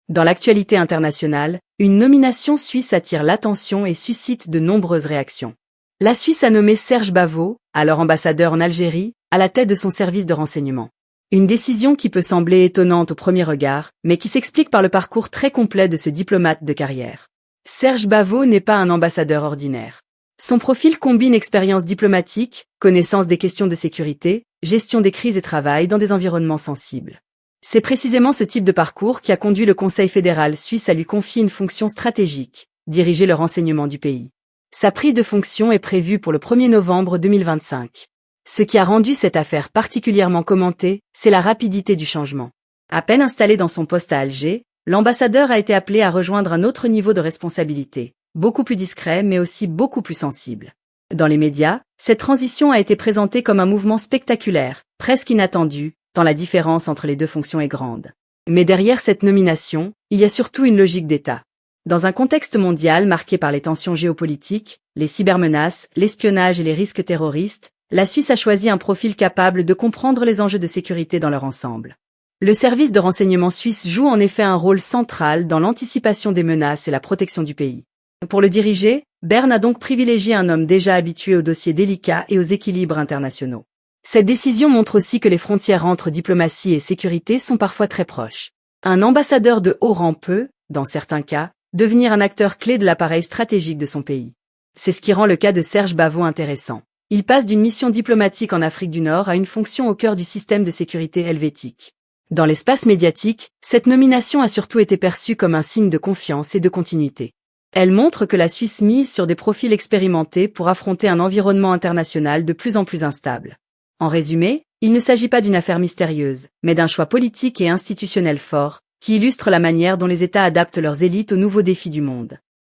Dans l'actualité internationale, une nomination suisse attire l'attention et suscite de nombreuses réactions. La Suisse a nommé Serge Bavo, alors ambassadeur en Algérie, à la tête de son service de renseignement. Une décision qui peut sembler étonnante au premier regard, mais qui s'explique par le parcours très complet de ce diplomate de carrière. Serge Bavo n'est pas un ambassadeur ordinaire. Son profil combine expérience diplomatique, connaissance des questions de sécurité, gestion des crises et travail dans des environnements sensibles. C'est précisément ce type de parcours qui a conduit le Conseil fédéral suisse à lui confier une fonction stratégique, diriger le renseignement du pays. Sa prise de fonction est prévue pour le 1er novembre 2025. Ce qui a rendu cette affaire particulièrement commentée, c'est la rapidité du changement. À peine installé dans son poste à Alger, l'ambassadeur a été appelé à rejoindre un autre niveau de responsabilité, beaucoup plus discret mais aussi beaucoup plus sensible. Dans les médias, cette transition a été présentée comme un mouvement spectaculaire, presque inattendu, tant la différence entre les deux fonctions est grande. Mais derrière cette nomination, il y a surtout une logique d'État. Dans un contexte mondial marqué par les tensions géopolitiques, les cybermenaces, l'espionnage et les risques terroristes, la Suisse a choisi un profil capable de comprendre les enjeux de sécurité dans leur ensemble. Le service de renseignement suisse joue en effet un rôle central dans l'anticipation des menaces et la protection du pays. Pour le diriger, Berne a donc privilégié un homme déjà habitué aux dossiers délicats et aux équilibres internationaux. Cette décision montre aussi que les frontières entre diplomatie et sécurité sont parfois très proches. Un ambassadeur de haut rang peut, dans certains cas, devenir un acteur clé de l'appareil stratégique de son pays. C'est ce qui rend le cas de Serge Bavo intéressant. Il passe d'une mission diplomatique en Afrique du Nord à une fonction au cœur du système de sécurité helvétique. Dans l'espace médiatique, cette nomination a surtout été perçue comme un signe de confiance et de continuité. Elle montre que la Suisse mise sur des profils expérimentés pour affronter un environnement international de plus en plus instable. En résumé, il ne s'agit pas d'une affaire mystérieuse, mais d'un choix politique et institutionnel fort, qui illustre la manière dont les États adaptent leurs élites aux nouveaux défis du monde.